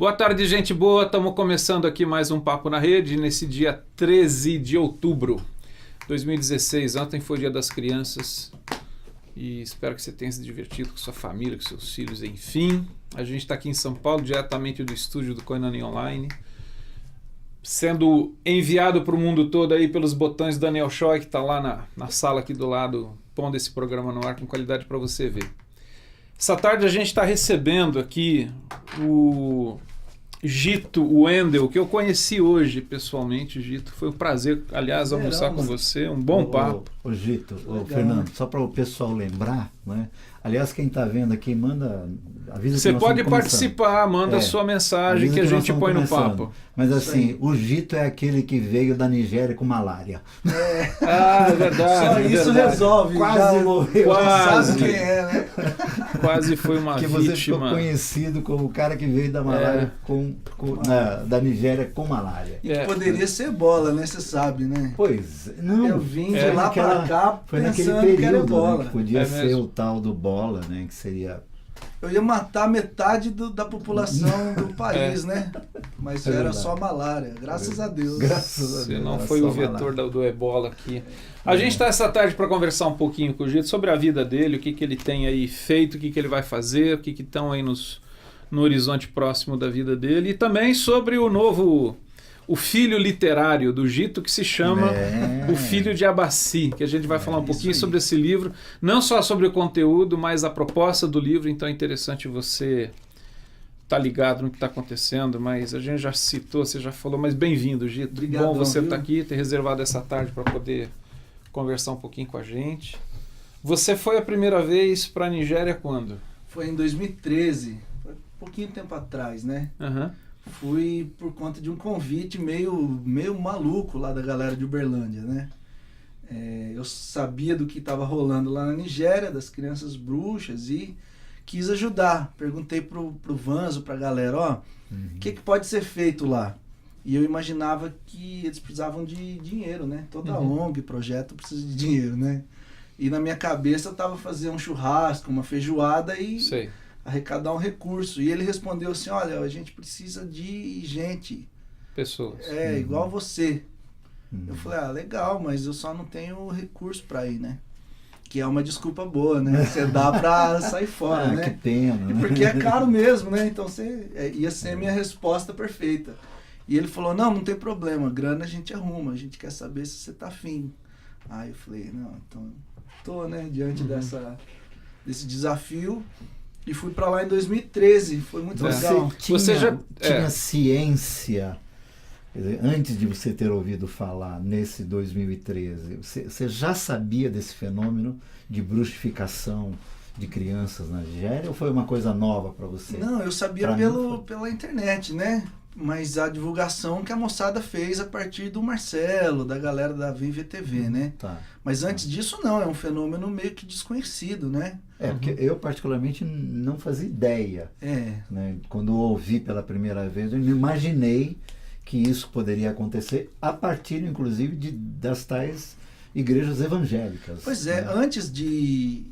Boa tarde, gente boa. Estamos começando aqui mais um Papo na Rede nesse dia 13 de outubro de 2016. Ontem foi o Dia das Crianças e espero que você tenha se divertido com sua família, com seus filhos, enfim. A gente está aqui em São Paulo, diretamente do estúdio do Koinoni Online, sendo enviado para o mundo todo aí pelos botões do Daniel Choi, que está lá na sala aqui do lado, pondo esse programa no ar com qualidade para você ver. Essa tarde a gente está recebendo aqui o Gito Wendel, que eu conheci hoje pessoalmente. Gito, foi um prazer, aliás, almoçar com você, um bom papo. Ô Gito, Fernando, só para o pessoal lembrar, né? Aliás, quem está vendo aqui, avisa você que nós pode estamos participar, manda sua mensagem que a gente põe no papo. Mas assim, o Gito é aquele que veio da Nigéria com malária. Ah, é verdade. Só isso resolve. Quase morreu. Quase. Sabe quem é, né? Quase foi uma que vítima. Você ficou conhecido como o cara que veio da malária da Nigéria com malária. E que poderia ser bola, né? Você sabe, né? Pois, não. Eu vim de lá para cá foi naquele pensando que era período, bola. né, que podia ser mesmo. o tal do bola, né? Que seria... Eu ia matar metade da população do país, né? Mas era verdade. só malária, graças a Deus. Graças a Você Deus. não era foi só o vetor malária. do ebola aqui. A gente está essa tarde para conversar um pouquinho com o Gito sobre a vida dele, o que ele tem aí feito, o que ele vai fazer, o que estão aí no horizonte próximo da vida dele, e também sobre o filho literário do Gito, que se chama O Filho de Abaci, que a gente vai falar um pouquinho sobre esse livro, não só sobre o conteúdo, mas a proposta do livro. Então é interessante você estar ligado no que está acontecendo, mas a gente já citou, você já falou, mas bem-vindo, Gito. Obrigadão, bom você viu? estar aqui, ter reservado essa tarde para poder conversar um pouquinho com a gente. Você foi a primeira vez para a Nigéria quando? Foi em 2013, foi um pouquinho tempo atrás, né? Aham. Fui por conta de um convite meio maluco lá da galera de Uberlândia, né? Eu sabia do que estava rolando lá na Nigéria, das crianças bruxas, e quis ajudar. Perguntei pro Vanzo, pra galera, o que pode ser feito lá? E eu imaginava que eles precisavam de dinheiro, né? Toda ONG, projeto precisa de dinheiro, né? E na minha cabeça eu tava fazendo um churrasco, uma feijoada e... Sei. arrecadar um recurso. E ele respondeu assim, olha, a gente precisa de gente. Pessoas. Igual você. Eu falei, legal, mas eu só não tenho recurso pra ir, né? Que é uma desculpa boa, né? Você dá pra sair fora, né? Que pena, né? Porque é caro mesmo, né? Então ia ser a minha resposta perfeita. E ele falou, não tem problema, grana a gente arruma, a gente quer saber se você tá afim. Aí eu falei, não, então tô, né, diante desse desafio. E fui pra lá em 2013, foi muito legal. Você já tinha ciência, quer dizer, antes de você ter ouvido falar nesse 2013, você já sabia desse fenômeno de bruxificação de crianças na Nigéria ou foi uma coisa nova para você? Não, eu sabia pela internet, né? Mas a divulgação que a moçada fez a partir do Marcelo, da galera da Vive TV, né? Tá. Mas antes disso não, é um fenômeno meio que desconhecido, né? Porque eu particularmente não fazia ideia. Né? Quando eu ouvi pela primeira vez, eu não imaginei que isso poderia acontecer a partir, inclusive, das tais igrejas evangélicas. Pois é, né? Antes de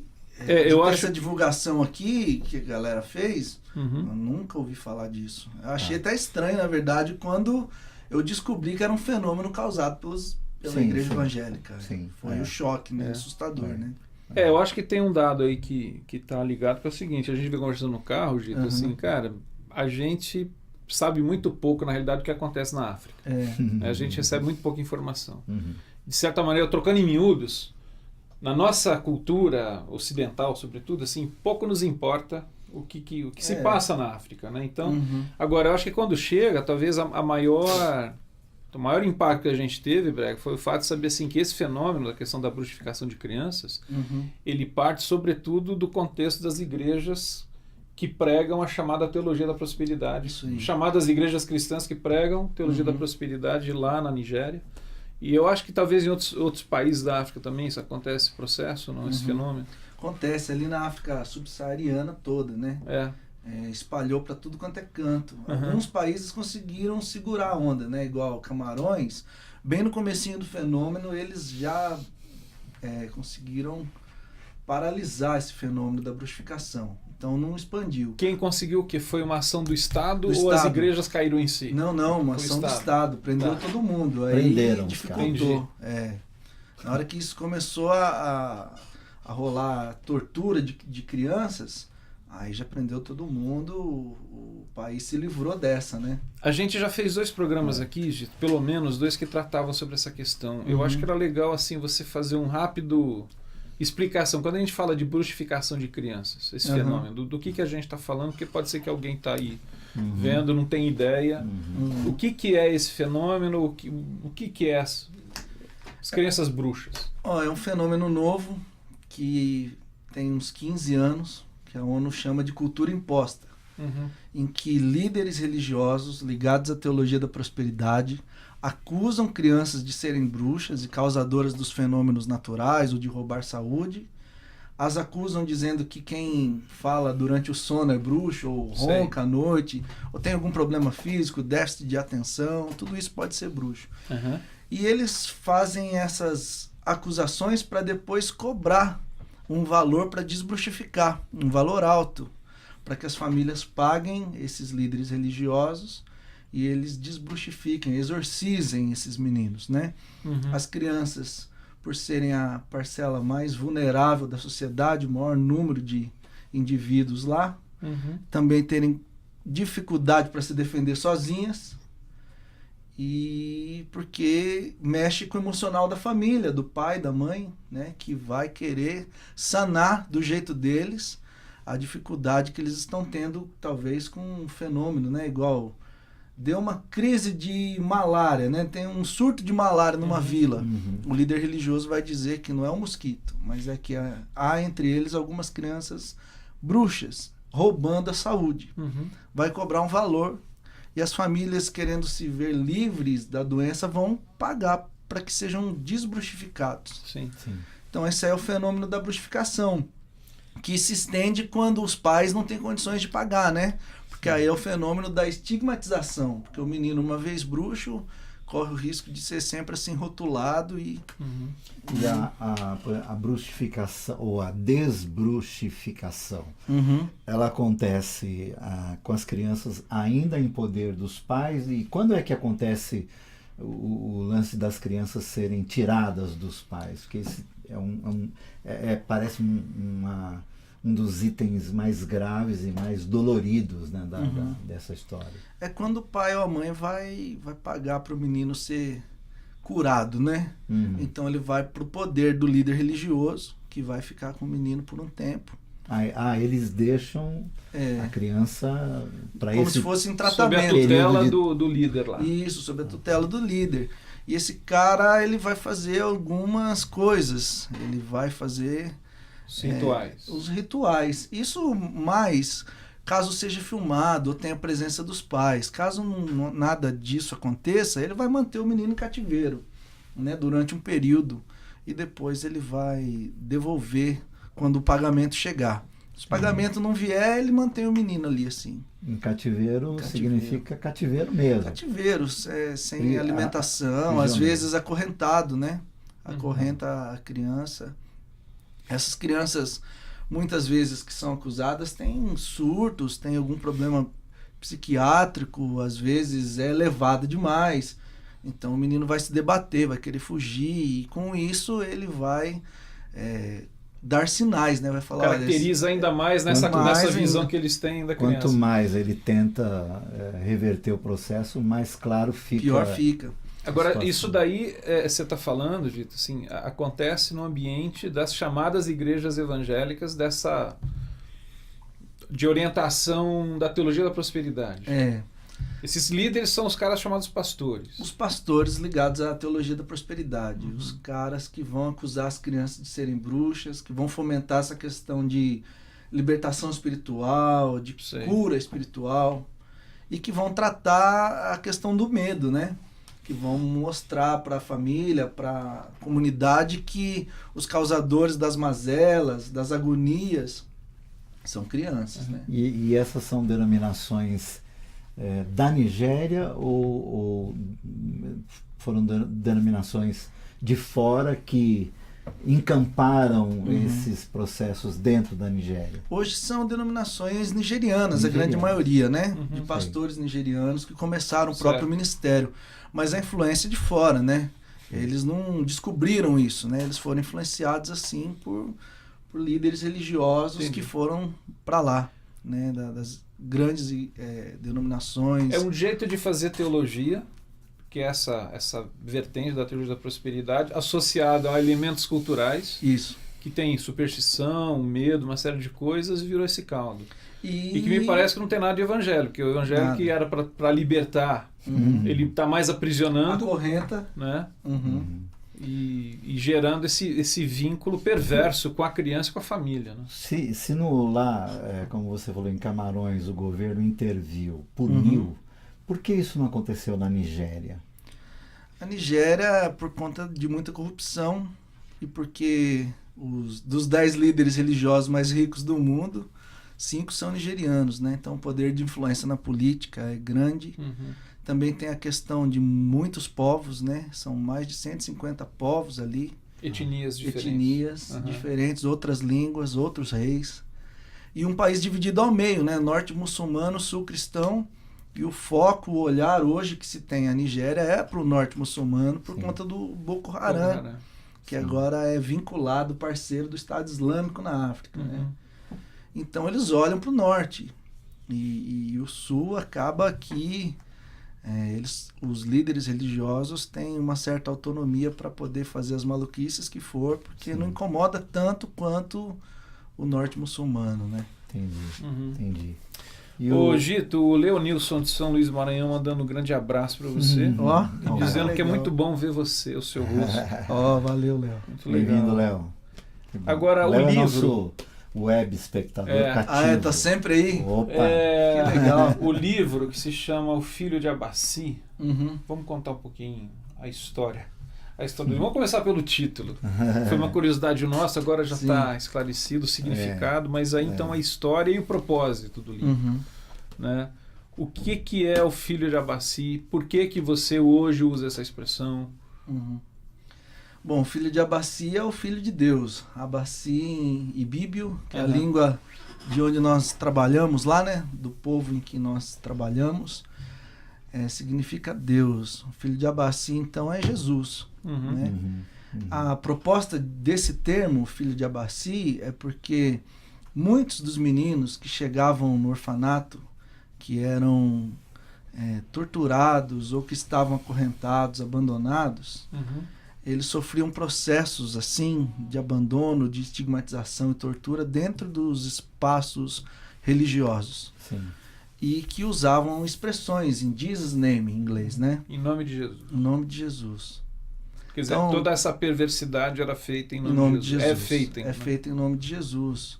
essa divulgação aqui que a galera fez, eu nunca ouvi falar disso. Eu achei até estranho, na verdade, quando eu descobri que era um fenômeno causado pela igreja evangélica. Sim, foi um choque, né? Assustador, né? Eu acho que tem um dado aí que tá ligado, que é o seguinte, a gente vem conversando no carro, Gito, assim, cara, a gente sabe muito pouco, na realidade, do que acontece na África. A gente recebe muito pouca informação. De certa maneira, trocando em miúdos, na nossa cultura ocidental, sobretudo, assim, pouco nos importa o que se passa na África, né? Então, agora, eu acho que quando chega, talvez o maior impacto que a gente teve, Brega, foi o fato de saber assim, que esse fenômeno, da questão da bruxificação de crianças, ele parte sobretudo do contexto das igrejas que pregam a chamada teologia da prosperidade, chamadas igrejas cristãs que pregam teologia da prosperidade lá na Nigéria. E eu acho que talvez em outros países da África também isso acontece, esse processo, não? Esse fenômeno. Acontece ali na África subsaariana toda, né? Espalhou para tudo quanto é canto. Alguns países conseguiram segurar a onda, né? Igual Camarões, bem no comecinho do fenômeno, eles já conseguiram paralisar esse fenômeno da bruxificação. Então não expandiu. Quem conseguiu o quê? Foi uma ação do Estado ou Estado. as igrejas caíram em si? Não, uma ação do Estado. Prendeu todo mundo. Aí Prenderam, dificultou. Na hora que isso começou a rolar tortura de crianças, aí já prendeu todo mundo, o país se livrou dessa, né? A gente já fez 2 programas aqui, Gito, pelo menos 2 que tratavam sobre essa questão. Eu acho que era legal assim você fazer um rápido explicação. Quando a gente fala de bruxificação de crianças, esse fenômeno, do que a gente está falando, porque pode ser que alguém está aí vendo, não tem ideia. O que é esse fenômeno, o que é as crianças bruxas? É um fenômeno novo que tem uns 15 anos, que a ONU chama de cultura imposta, em que líderes religiosos ligados à teologia da prosperidade acusam crianças de serem bruxas e causadoras dos fenômenos naturais ou de roubar saúde. As acusam dizendo que quem fala durante o sono é bruxo, ou ronca à noite, ou tem algum problema físico, déficit de atenção, tudo isso pode ser bruxo. E eles fazem essas acusações para depois cobrar um valor para desbruxificar, um valor alto, para que as famílias paguem esses líderes religiosos e eles desbruxifiquem, exorcizem esses meninos, né? As crianças, por serem a parcela mais vulnerável da sociedade, o maior número de indivíduos lá, também terem dificuldade para se defender sozinhas, e porque mexe com o emocional da família, do pai, da mãe, né, que vai querer sanar do jeito deles a dificuldade que eles estão tendo, talvez com um fenômeno, né, igual deu uma crise de malária, né, tem um surto de malária numa vila. O líder religioso vai dizer que não é um mosquito, mas é que há entre eles algumas crianças bruxas roubando a saúde. Vai cobrar um valor. E as famílias, querendo se ver livres da doença, vão pagar para que sejam desbruxificados. Sim. Então esse é o fenômeno da bruxificação, que se estende quando os pais não têm condições de pagar, né? Porque aí é o fenômeno da estigmatização, porque o menino, uma vez bruxo, corre o risco de ser sempre assim rotulado e... E a bruxificação ou a desbruxificação, ela acontece com as crianças ainda em poder dos pais, e quando é que acontece o lance das crianças serem tiradas dos pais? Porque esse parece um dos itens mais graves e mais doloridos, né, dessa história. É quando o pai ou a mãe vai pagar para o menino ser curado, né? Então ele vai para o poder do líder religioso, que vai ficar com o menino por um tempo. Eles deixam a criança para como se fosse em tratamento. Sob a tutela do líder lá. Isso, sob a tutela do líder. E esse cara, ele vai fazer algumas coisas. Ele vai fazer... os rituais. Isso mais caso seja filmado ou tenha a presença dos pais. Caso nada disso aconteça, ele vai manter o menino em cativeiro, né, durante um período, e depois ele vai devolver quando o pagamento chegar. Se o pagamento não vier, ele mantém o menino ali assim. Em cativeiro significa cativeiro mesmo. Cativeiro, sem alimentação, às vezes acorrentado, né? Acorrenta a criança. Essas crianças, muitas vezes que são acusadas, têm surtos, têm algum problema psiquiátrico, às vezes é elevado demais. Então o menino vai se debater, vai querer fugir, e com isso ele vai dar sinais, né? Vai falar... Caracteriza ainda mais nessa visão que eles têm da criança. Quanto mais ele tenta reverter o processo, mais claro fica... Pior fica. Agora, isso daí, você está falando, Gito, assim, acontece no ambiente das chamadas igrejas evangélicas, de orientação da teologia da prosperidade. Esses líderes são os caras chamados pastores. Os pastores ligados à teologia da prosperidade. Os caras que vão acusar as crianças de serem bruxas, que vão fomentar essa questão de libertação espiritual, de cura espiritual, e que vão tratar a questão do medo, né? Que vão mostrar para a família, para a comunidade, que os causadores das mazelas, das agonias, são crianças, né? E essas são denominações da Nigéria ou foram denominações de fora que encamparam esses processos dentro da Nigéria? Hoje são denominações nigerianas, a grande maioria, né? De pastores nigerianos que começaram o próprio ministério. Mas a influência de fora, né? Eles não descobriram isso, né? Eles foram influenciados, assim, por líderes religiosos que foram para lá, né? Das grandes denominações. É um jeito de fazer teologia, que é essa vertente da teologia da prosperidade, associada a elementos culturais. Isso. Que tem superstição, medo, uma série de coisas, e virou esse caldo. E que me parece que não tem nada de evangelho, porque o evangelho que era para libertar, ele está mais aprisionando. Acorrenta. Né? E gerando esse vínculo perverso com a criança e com a família. Né? Se lá, como você falou, em Camarões, o governo interviu, puniu, por que isso não aconteceu na Nigéria? A Nigéria, por conta de muita corrupção e porque dos 10 líderes religiosos mais ricos do mundo, 5 são nigerianos, né? Então o poder de influência na política é grande. Também tem a questão de muitos povos, né? São mais de 150 povos ali. Etnias diferentes, outras línguas, outros reis. E um país dividido ao meio, né? Norte muçulmano, sul cristão. E o foco, o olhar hoje que se tem a Nigéria é para o norte muçulmano por conta do Boko Haram, que agora é vinculado, parceiro do Estado Islâmico na África. Né? Então eles olham para o norte e o sul acaba que os líderes religiosos têm uma certa autonomia para poder fazer as maluquices que for, porque não incomoda tanto quanto o norte muçulmano. Né? Entendi. Ô Gito, o Leonilson de São Luís do Maranhão mandando um grande abraço para você. E dizendo que é muito bom ver você, o seu rosto. Valeu, Léo. Muito legal. Bem-vindo, Léo. Agora, Léo o livro... É nosso web espectador cativo. Tá sempre aí. Opa! Que legal. O livro que se chama O Filho de Abaci. Vamos contar um pouquinho a história. Vamos começar pelo título. Foi uma curiosidade nossa, agora já está esclarecido o significado, mas aí então a história e o propósito do livro. Né? O que é o Filho de Abaci? Por que você hoje usa essa expressão? Bom, o Filho de Abaci é o Filho de Deus. Abaci em ibíbio, que é a língua de onde nós trabalhamos lá, né? Do povo em que nós trabalhamos. Significa Deus. O Filho de Abaci, então, é Jesus. Né? A proposta desse termo, Filho de Abaci, é porque muitos dos meninos que chegavam no orfanato, que eram torturados ou que estavam acorrentados, abandonados, eles sofriam processos assim de abandono, de estigmatização e tortura dentro dos espaços religiosos. E que usavam expressões em Jesus' name, em inglês, né? Em nome de Jesus. Em nome de Jesus. Quer dizer, então, toda essa perversidade era feita em nome de Jesus. É feita em nome de Jesus.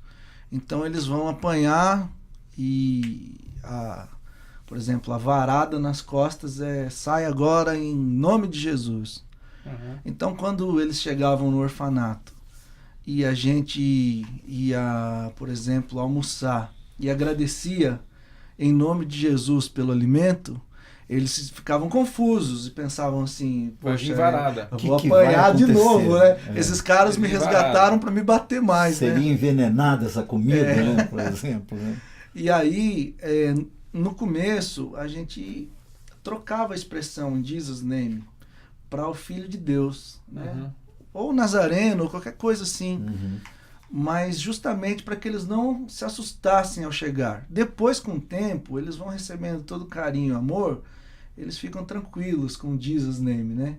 Então eles vão apanhar e, por exemplo, a varada nas costas sai agora em nome de Jesus. Então quando eles chegavam no orfanato e a gente ia, por exemplo, almoçar e agradecia em nome de Jesus pelo alimento, eles ficavam confusos e pensavam assim, poxa, varada. Eu vou apanhar de novo, né? Esses caras me resgataram para me bater mais. Seria envenenada essa comida, né? Por exemplo. Né? E aí, no começo, a gente trocava a expressão Jesus' name para o Filho de Deus, né? Ou Nazareno, ou qualquer coisa assim. Mas justamente para que eles não se assustassem ao chegar. Depois, com o tempo, eles vão recebendo todo carinho e amor, eles ficam tranquilos com Jesus' name, né?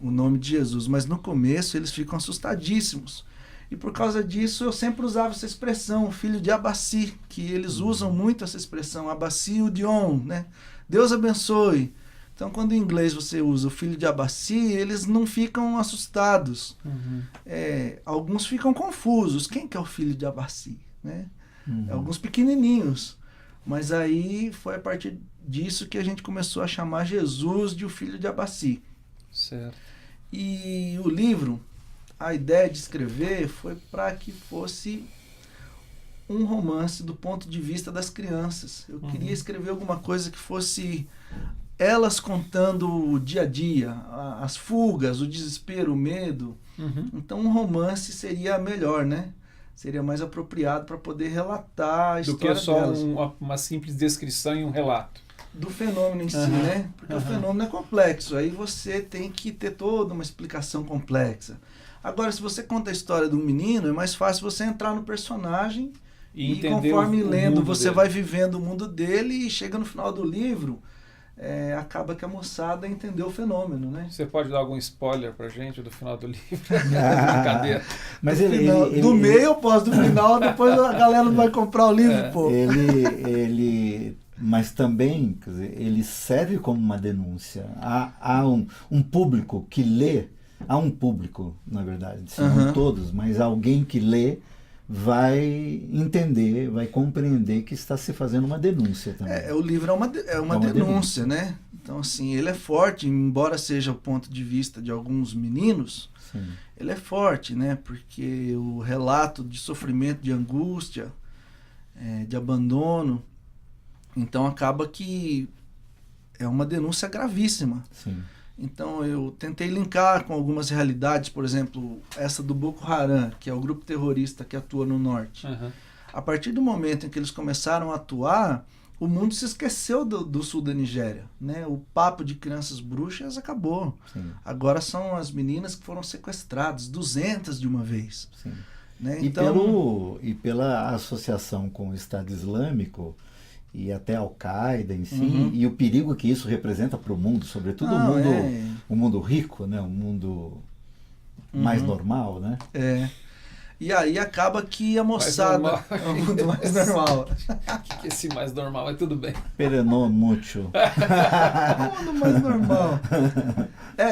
O nome de Jesus. Mas no começo eles ficam assustadíssimos. E por causa disso eu sempre usava essa expressão, filho de Abaci, que eles usam muito essa expressão, Abaci Udion, né? Deus abençoe. Então, quando em inglês você usa o filho de Abaci, eles não ficam assustados. Alguns ficam confusos. Quem que é o filho de Abaci? Né? Alguns pequenininhos. Mas aí foi a partir disso que a gente começou a chamar Jesus de o filho de Abaci. Certo. E o livro, a ideia de escrever foi para que fosse um romance do ponto de vista das crianças. Eu queria escrever alguma coisa que fosse elas contando o dia a dia, as fugas, o desespero, o medo. Então um romance seria melhor, né? Seria mais apropriado para poder relatar a história delas. Do que só uma simples descrição e um relato. Do fenômeno em si, né? Porque o fenômeno é complexo, aí você tem que ter toda uma explicação complexa. Agora, se você conta a história de um menino, é mais fácil você entrar no personagem e conforme lendo, você dele. Vai vivendo o mundo dele e chega no final do livro, acaba que a moçada entendeu o fenômeno, né? Você pode dar algum spoiler pra gente do final do livro? Brincadeira. Mas do meio eu posso, do final depois a galera não vai comprar o livro, pô. Mas também, quer dizer, ele serve como uma denúncia. Há um público que lê, há um público, na verdade, não todos, mas alguém que lê vai entender, vai compreender que está se fazendo uma denúncia também. O livro é uma denúncia, né? Então, assim, ele é forte, embora seja o ponto de vista de alguns meninos, sim, ele é forte, né? Porque o relato de sofrimento, de angústia, de abandono, então acaba que é uma denúncia gravíssima. Sim. Então eu tentei linkar com algumas realidades, por exemplo, essa do Boko Haram, que é o grupo terrorista que atua no norte. A partir do momento em que eles começaram a atuar, o mundo se esqueceu do sul da Nigéria, né? O papo de crianças bruxas acabou. Sim. Agora são as meninas que foram sequestradas, 200 de uma vez. Sim. Né? E pela associação com o Estado Islâmico e até a Al-Qaeda em si, e o perigo que isso representa para o mundo, sobretudo o mundo rico, né? O mundo mais normal, né? E aí acaba que a moçada... É o mundo mais normal. O que é esse mais normal? Mas tudo bem. Perenou muito. O mundo mais normal.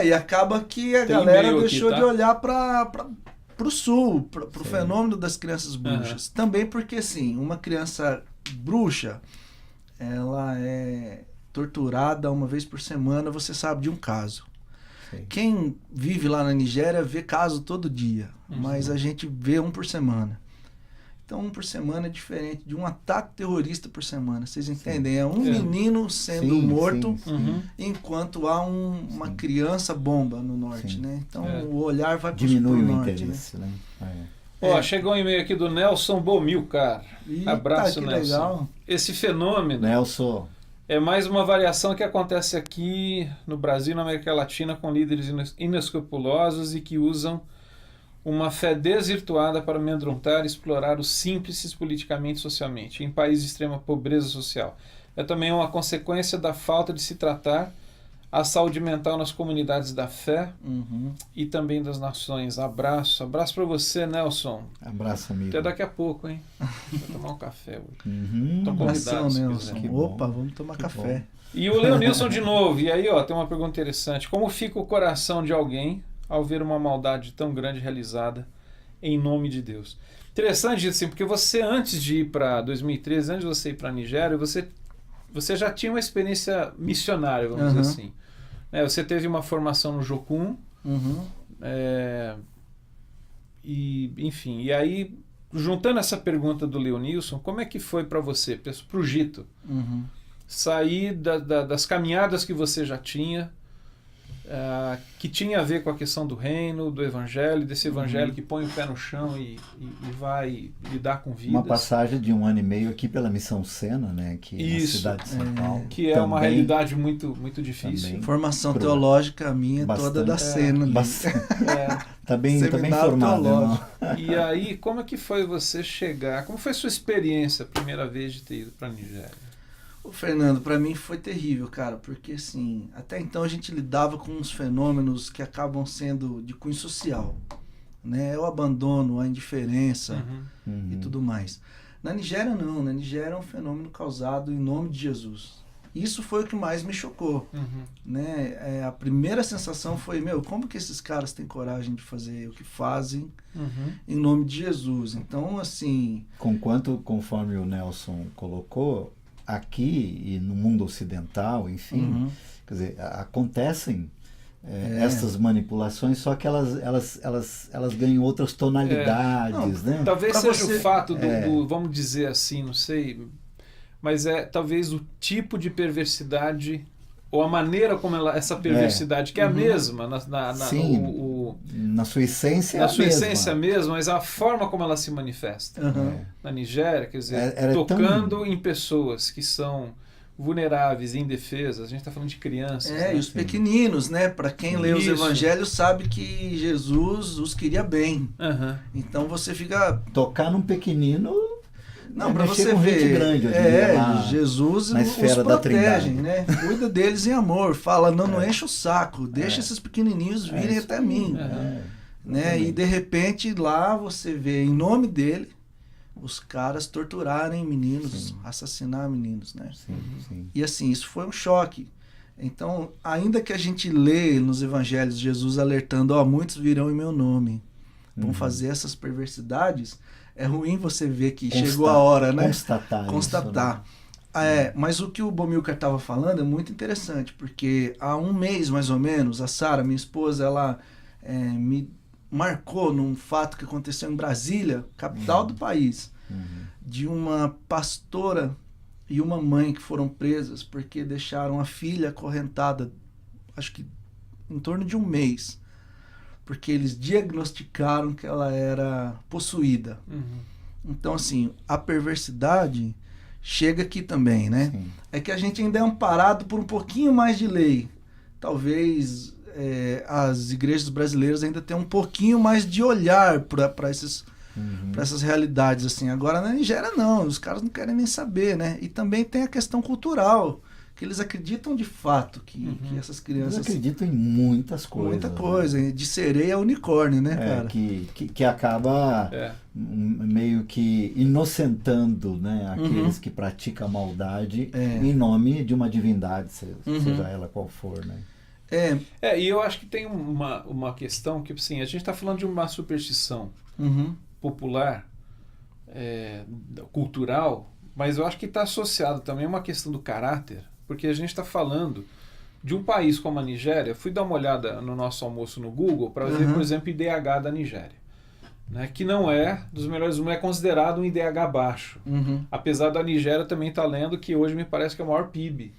E acaba que a galera deixou de olhar para o sul, para o fenômeno das crianças bruxas. Também porque, assim, uma criança bruxa, ela é torturada uma vez por semana, você sabe de um caso. Sim. Quem vive lá na Nigéria vê caso todo dia, mas a gente vê um por semana. Então, um por semana é diferente de um ataque terrorista por semana. Vocês entendem? Sim. É um menino sendo morto, sim. enquanto há uma criança bomba no norte, né? Então, o olhar vai para o norte. Diminui o interesse, né? Chegou um e-mail aqui do Nelson Bomilcar. Abraço, que Nelson. Legal. Esse fenômeno... Nelson... É mais uma variação que acontece aqui no Brasil e na América Latina com líderes inescrupulosos e que usam uma fé desvirtuada para amedrontar e explorar os simples politicamente e socialmente, em países de extrema pobreza social. É também uma consequência da falta de se tratar a saúde mental nas comunidades da fé e também das nações. Abraço para você, Nelson. Abraço, amigo. Até daqui a pouco, hein? Vou tomar um café hoje. Estão convidados, Nelson. Opa, vamos tomar café. E o Leonilson de novo. E aí, tem uma pergunta interessante. Como fica o coração de alguém ao ver uma maldade tão grande realizada em nome de Deus? Interessante, assim, porque você, antes de ir para 2013, antes de você ir para a Nigéria, você já tinha uma experiência missionária, vamos dizer assim. Você teve uma formação no Jocum, enfim, e aí, juntando essa pergunta do Leonilson, como é que foi para você, para o Gito, sair das caminhadas que você já tinha, que tinha a ver com a questão do reino, do evangelho, desse evangelho que põe o pé no chão e vai lidar com vidas. Uma passagem de 1 ano e meio aqui pela Missão Sena, né? Aqui na cidade de São Paulo. Que é uma realidade muito, muito difícil. Também. Formação teológica minha toda da Sena. Tá bem formado, irmão. E aí, como é que foi você chegar? Como foi a sua experiência, a primeira vez de ter ido para a Nigéria? Fernando, para mim foi terrível, cara, porque assim, até então a gente lidava com uns fenômenos que acabam sendo de cunho social, né? O abandono, a indiferença e tudo mais. Na Nigéria não, na Nigéria é um fenômeno causado em nome de Jesus. Isso foi o que mais me chocou, né? A primeira sensação foi, como que esses caras têm coragem de fazer o que fazem em nome de Jesus? Então, assim... Conforme o Nelson colocou, aqui e no mundo ocidental, enfim, quer dizer, acontecem essas manipulações, só que elas ganham outras tonalidades, né? Talvez seja o fato do, vamos dizer assim, não sei, mas talvez o tipo de perversidade ou a maneira como essa perversidade, que é a mesma, na sua essência na sua essência mesmo, mas a forma como ela se manifesta. Na Nigéria, quer dizer, tocando em pessoas que são vulneráveis, indefesas, a gente está falando de crianças. E os pequeninos, né? Para quem lê os evangelhos sabe que Jesus os queria bem. Então você fica... Tocar num pequenino... Não, para você ver, grande, Jesus os protege, né? Cuida deles em amor, fala, não enche o saco, deixa esses pequenininhos virem até mim. Né? E de repente lá você vê, em nome dele, os caras torturarem meninos, assassinar meninos, né? E assim, isso foi um choque. Então, ainda que a gente lê nos evangelhos Jesus alertando, muitos virão em meu nome, vão fazer essas perversidades, é ruim você ver que chegou a hora, né? Constatar. Isso, né? Mas o que o Bomilcar estava falando é muito interessante, porque há um mês, mais ou menos, a Sara, minha esposa, ela me marcou num fato que aconteceu em Brasília, capital do país, de uma pastora e uma mãe que foram presas porque deixaram a filha acorrentada, acho que em torno de um mês, porque eles diagnosticaram que ela era possuída. Então, assim, a perversidade chega aqui também, né? É que a gente ainda é amparado por um pouquinho mais de lei. Talvez as igrejas brasileiras ainda tenham um pouquinho mais de olhar para essas realidades, assim. Agora, na Nigéria, não. Os caras não querem nem saber, né? E também tem a questão cultural, que eles acreditam de fato que essas crianças... Eles acreditam em muitas coisas. Muita coisa, né? De sereia a unicórnio, né, cara? Que acaba meio que inocentando, né, aqueles que praticam a maldade em nome de uma divindade, seja ela qual for, né? E eu acho que tem uma questão que, assim, a gente está falando de uma superstição popular, cultural, mas eu acho que está associado também a uma questão do caráter, porque a gente está falando de um país como a Nigéria. Fui dar uma olhada no nosso almoço no Google para ver, por exemplo, o IDH da Nigéria, né, que não é dos melhores, não é considerado um IDH baixo, apesar da Nigéria também estar lendo que hoje me parece que é o maior PIB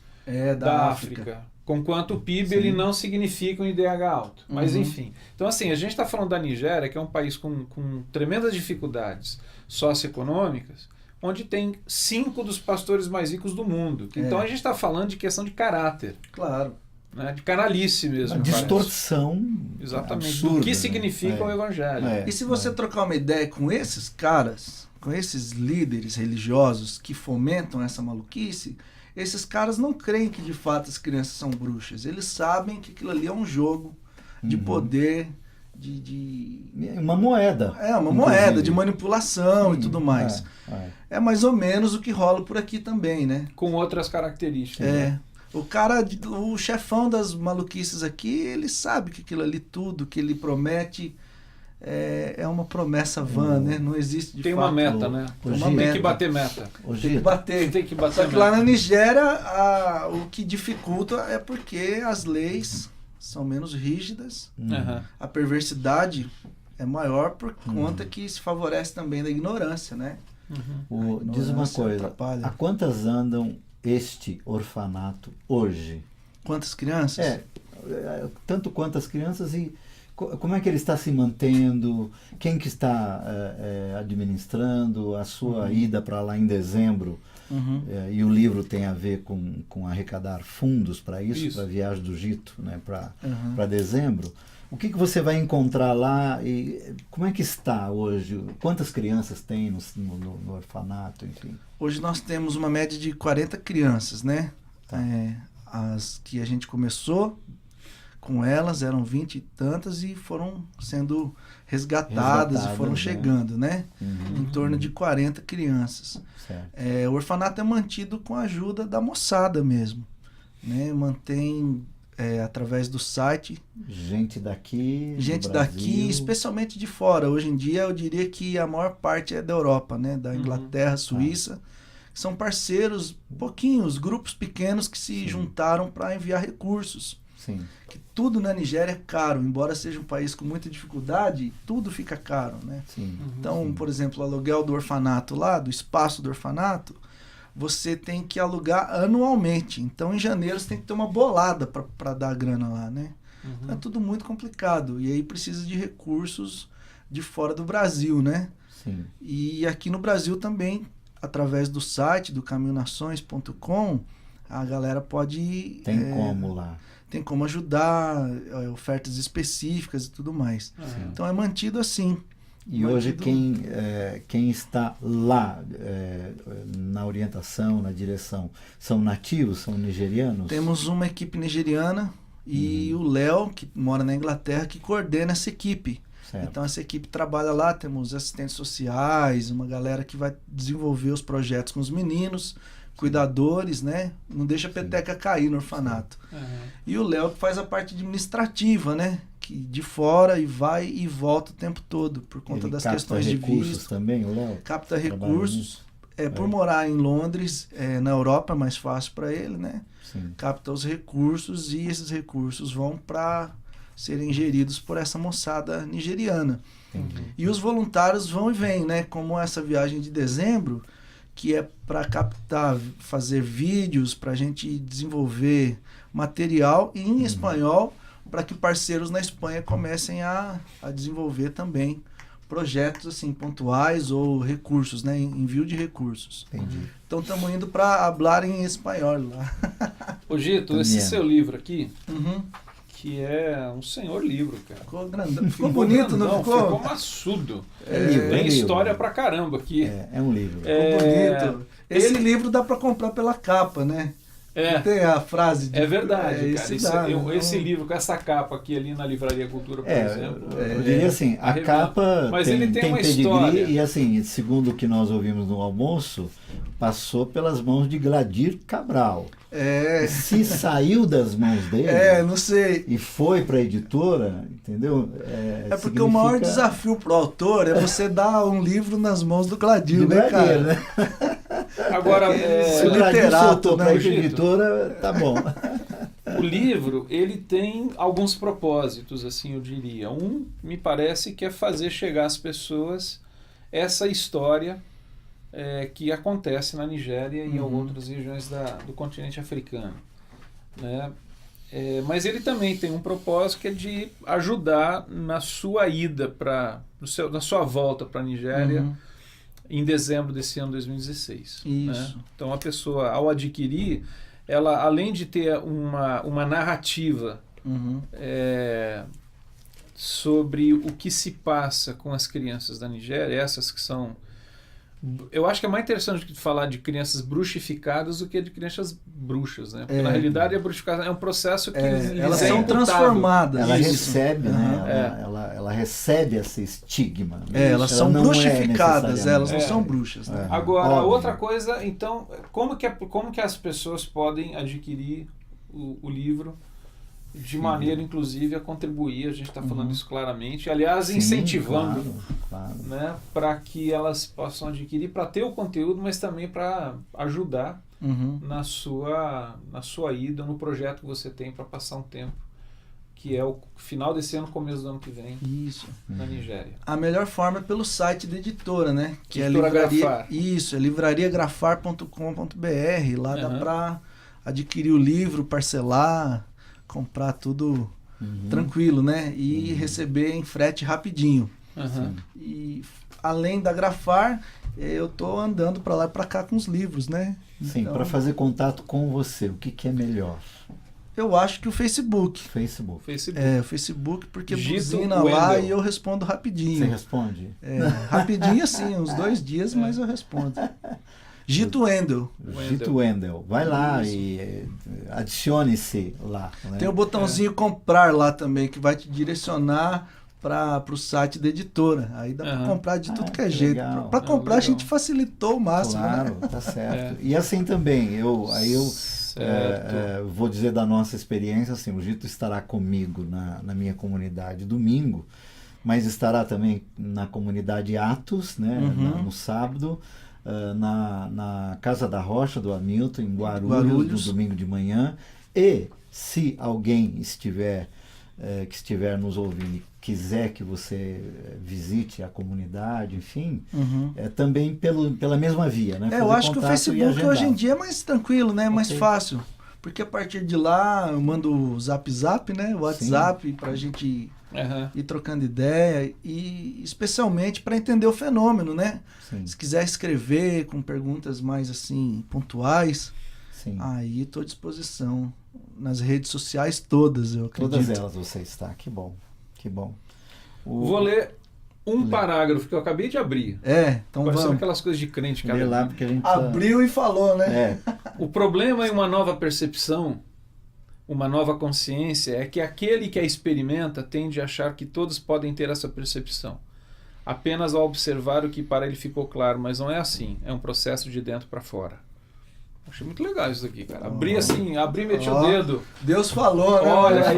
da África. Conquanto o PIB ele não significa um IDH alto. Mas enfim. Então, assim, a gente está falando da Nigéria, que é um país com tremendas dificuldades socioeconômicas, onde tem 5 dos pastores mais ricos do mundo. Então a gente está falando de questão de caráter. Claro. Né? De canalice mesmo. Uma distorção. Exatamente. Absurda, do que significa o evangelho. E se você trocar uma ideia com esses caras, com esses líderes religiosos que fomentam essa maluquice, esses caras não creem que de fato as crianças são bruxas. Eles sabem que aquilo ali é um jogo de poder, uma moeda. Uma moeda de manipulação e tudo mais. É mais ou menos o que rola por aqui também, né? Com outras características. Né? O cara, o chefão das maluquices aqui, ele sabe que aquilo ali tudo que ele promete é uma promessa vã, né? Não existe de tem fato. Uma meta, né? Tem que bater meta. Tem que bater. Só que lá na Nigéria, o que dificulta é porque as leis são menos rígidas, a perversidade é maior por conta que se favorece também da ignorância, né? Diz uma coisa, a quantas andam este orfanato hoje? Quantas crianças? Tanto quantas crianças e como é que ele está se mantendo, quem que está administrando, a sua ida para lá em dezembro, e o livro tem a ver com arrecadar fundos para isso, para a viagem do Egito, né, para dezembro. O que você vai encontrar lá e como é que está hoje? Quantas crianças tem no orfanato, enfim? Hoje nós temos uma média de 40 crianças, né? As que a gente começou com elas eram 20 e tantas e foram sendo resgatadas e foram chegando, né? Em torno de 40 crianças. O orfanato é mantido com a ajuda da moçada mesmo, né? Mantém através do site. Gente daqui, especialmente de fora. Hoje em dia eu diria que a maior parte é da Europa, né? Da Inglaterra, Suíça. São parceiros, pouquinhos, grupos pequenos que se juntaram para enviar recursos. Que tudo na Nigéria é caro, embora seja um país com muita dificuldade, tudo fica caro, né? Então, por exemplo, o aluguel do orfanato lá, do espaço do orfanato, você tem que alugar anualmente. Então, em janeiro, você tem que ter uma bolada para dar grana lá, né? Então, é tudo muito complicado. E aí precisa de recursos de fora do Brasil, né? Sim. E aqui no Brasil também, através do site do caminhonações.com, a galera pode... Tem como lá. Tem como ajudar, ofertas específicas e tudo mais. Então, é mantido assim. E hoje quem está lá na orientação, na direção, são nativos, são nigerianos? Temos uma equipe nigeriana e o Léo, que mora na Inglaterra, que coordena essa equipe. Certo. Então essa equipe trabalha lá, temos assistentes sociais, uma galera que vai desenvolver os projetos com os meninos, cuidadores, né? Não deixa a peteca cair no orfanato. E o Léo que faz a parte administrativa, né? Que de fora e vai e volta o tempo todo por conta das questões de visto. Também, o Léo? Capta recursos. Por morar em Londres, na Europa é mais fácil para ele, né? Sim. Capta os recursos e esses recursos vão para serem geridos por essa moçada nigeriana. E os voluntários vão e vêm, né? Como essa viagem de dezembro, que é para captar, fazer vídeos, para a gente desenvolver material em espanhol, para que parceiros na Espanha comecem a desenvolver também projetos assim pontuais ou recursos, né? Envio de recursos. Entendi. Então estamos indo para falar em espanhol lá. Ô Gito, esse seu livro aqui, que é um senhor livro, cara. Ficou grandão. Ficou bonito, não ficou? Ficou maçudo. Tem história pra caramba aqui. É um livro. Ficou bonito. Esse livro dá para comprar pela capa, né? Não tem a frase de... É verdade, cara. Esse livro com essa capa aqui ali na Livraria Cultura, por exemplo. Eu diria assim, a capa mas tem, ele tem uma pedigree, história. E assim, segundo o que nós ouvimos no almoço, passou pelas mãos de Gladir Cabral. Se saiu das mãos dele não sei. E foi para a editora, entendeu? Porque o maior desafio para o autor é você dar um livro nas mãos do Gladir, né, cara? Né? Agora, se o Gladir soltou para a editora, tá bom. O livro, ele tem alguns propósitos, assim, eu diria. Me parece que é fazer chegar às pessoas essa história que acontece na Nigéria e em outras regiões do continente africano, né? Mas ele também tem um propósito que é de ajudar na sua ida na sua volta para a Nigéria em dezembro desse ano 2016. Isso. Né? Então a pessoa, ao adquirir, ela, além de ter uma narrativa sobre o que se passa com as crianças da Nigéria, essas que são... Eu acho que é mais interessante de falar de crianças bruxificadas do que de crianças bruxas, né? Porque na realidade a bruxificação é um processo que elas são transformadas. Ela recebe, né? Ela recebe esse estigma. Elas são bruxificadas, elas não são bruxas. Né? Agora, outra coisa, então, como que as pessoas podem adquirir o livro de maneira, inclusive, a contribuir, a gente está falando isso claramente, aliás, incentivando, claro. Né, para que elas possam adquirir, para ter o conteúdo, mas também para ajudar na sua ida, no projeto que você tem para passar um tempo, que é o final desse ano, começo do ano que vem, na Nigéria. A melhor forma é pelo site da editora, né? Que Editora é livraria, Grafar. Isso, é livrariagrafar.com.br. Lá dá para adquirir o livro, parcelar, comprar tudo tranquilo, né? E receber em frete rapidinho. E além da Grafar, eu tô andando para lá e para cá com os livros, né? Sim, então, para fazer contato com você, o que é melhor? Eu acho que o Facebook. Facebook. O Facebook, porque Gito buzina lá e eu respondo rapidinho. Você responde? Rapidinho assim, uns 2 dias, mas eu respondo. Gito Wendel. Gito Wendel. Vai lá e adicione-se lá. Né? Tem o botãozinho comprar lá também, que vai te direcionar para o site da editora. Aí dá para comprar de tudo que é jeito. Para comprar a gente facilitou o máximo. Claro, né? Tá certo. E assim também, eu vou dizer da nossa experiência, assim, o Gito estará comigo na minha comunidade domingo, mas estará também na comunidade Atos, né, no sábado, na Casa da Rocha do Hamilton, em Guarulhos, no domingo de manhã. E se alguém estiver que estiver nos ouvindo e quiser que você visite a comunidade, enfim, também pela mesma via, né? Eu acho que o Facebook hoje em dia é mais tranquilo, né? Mais fácil. Porque a partir de lá eu mando o Zap, né? O WhatsApp para a gente ir trocando ideia e especialmente para entender o fenômeno, né? Sim. Se quiser escrever com perguntas mais assim pontuais, aí estou à disposição nas redes sociais todas, eu acredito. Todas elas você está, que bom, que bom. Vou ler parágrafo que eu acabei de abrir. Então vamos. Aquelas coisas de crente que lá porque a gente abriu e falou, né? O problema em uma nova percepção, uma nova consciência, é que aquele que a experimenta tende a achar que todos podem ter essa percepção, apenas ao observar o que para ele ficou claro, mas não é assim, é um processo de dentro para fora. Achei muito legal isso aqui, cara. Abri e meti o dedo. Deus falou, né? Olha aí.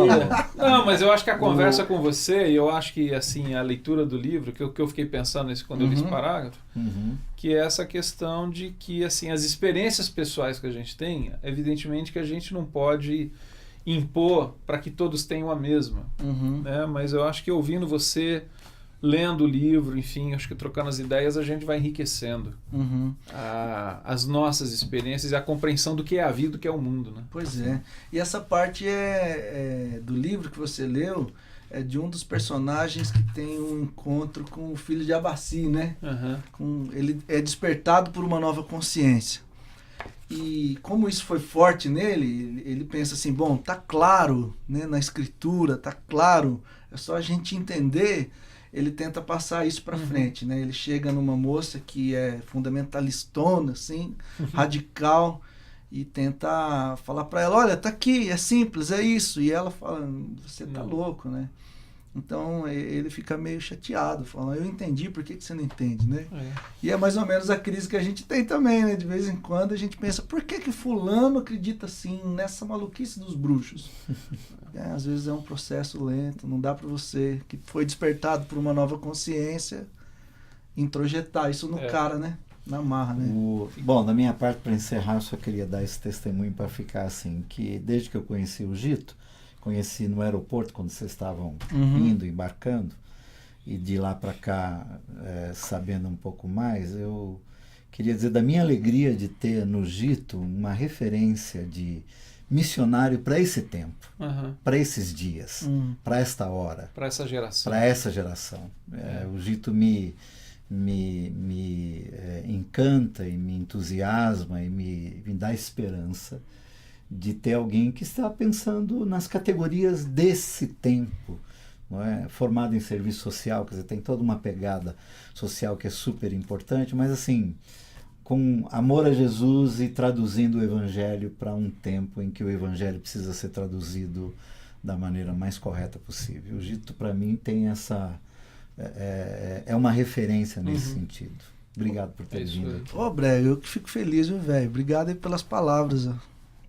Não, mas eu acho que a conversa com você, e eu acho que assim, a leitura do livro, que eu fiquei pensando quando eu li esse parágrafo, que é essa questão de que assim, as experiências pessoais que a gente tem, evidentemente que a gente não pode impor para que todos tenham a mesma. Né? Mas eu acho que ouvindo você, lendo o livro, enfim, acho que trocando as ideias, a gente vai enriquecendo as nossas experiências e a compreensão do que é a vida, do que é o mundo. Né? Pois é. E essa parte do livro que você leu é de um dos personagens que tem um encontro com o filho de Abaci, né? Ele é despertado por uma nova consciência. E como isso foi forte nele, ele pensa assim, bom, tá claro, né, na escritura, tá claro, é só a gente entender. Ele tenta passar isso para frente, né? Ele chega numa moça que é fundamentalistona, assim, radical, e tenta falar para ela, olha, tá aqui, é simples, é isso. E ela fala, você tá louco, né? Então ele fica meio chateado, falando, eu entendi, por que você não entende, né? E é mais ou menos a crise que a gente tem também, né? De vez em quando a gente pensa, por que fulano acredita assim, nessa maluquice dos bruxos? Às vezes é um processo lento, não dá para você, que foi despertado por uma nova consciência, introjetar isso no cara, né? Na marra, né? Bom, da minha parte, para encerrar, eu só queria dar esse testemunho para ficar assim, que desde que eu conheci o Gito, conheci no aeroporto quando vocês estavam embarcando, e de lá para cá, sabendo um pouco mais, eu queria dizer da minha alegria de ter no Gito uma referência de missionário para esse tempo, para esses dias, para esta hora. Para essa geração. Para essa geração. O Gito me encanta e me entusiasma e me dá esperança de ter alguém que está pensando nas categorias desse tempo, não é? Formado em serviço social, quer dizer, tem toda uma pegada social que é super importante, mas assim, com amor a Jesus e traduzindo o Evangelho para um tempo em que o Evangelho precisa ser traduzido da maneira mais correta possível. O Gito, para mim, tem essa... É uma referência nesse sentido. Obrigado por ter vindo aqui. Brega, eu que fico feliz, viu, velho? Obrigado aí pelas palavras, ó.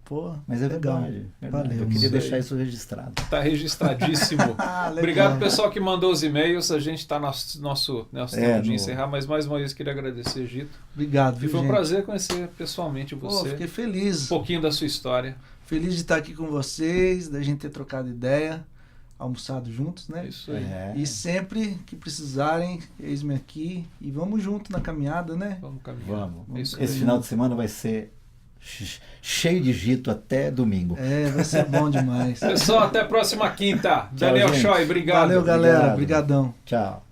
Pô, mas é verdade. Valeu. Eu queria deixar isso registrado. Está registradíssimo. Obrigado, pessoal que mandou os e-mails. A gente está nosso tempo de encerrar, mas mais uma vez queria agradecer, Gito. Obrigado, e foi um prazer conhecer pessoalmente você. Fiquei feliz. Um pouquinho da sua história. Feliz de estar aqui com vocês, da gente ter trocado ideia, almoçado juntos, né? Isso aí. E sempre que precisarem, eis-me aqui e vamos junto na caminhada, né? Vamos caminhar. Vamos. Esse final de semana vai ser cheio de Gito até domingo. Vai ser bom demais. Pessoal, até a próxima quinta. Daniel Choi, obrigado. Valeu, galera. Obrigadão. Tchau.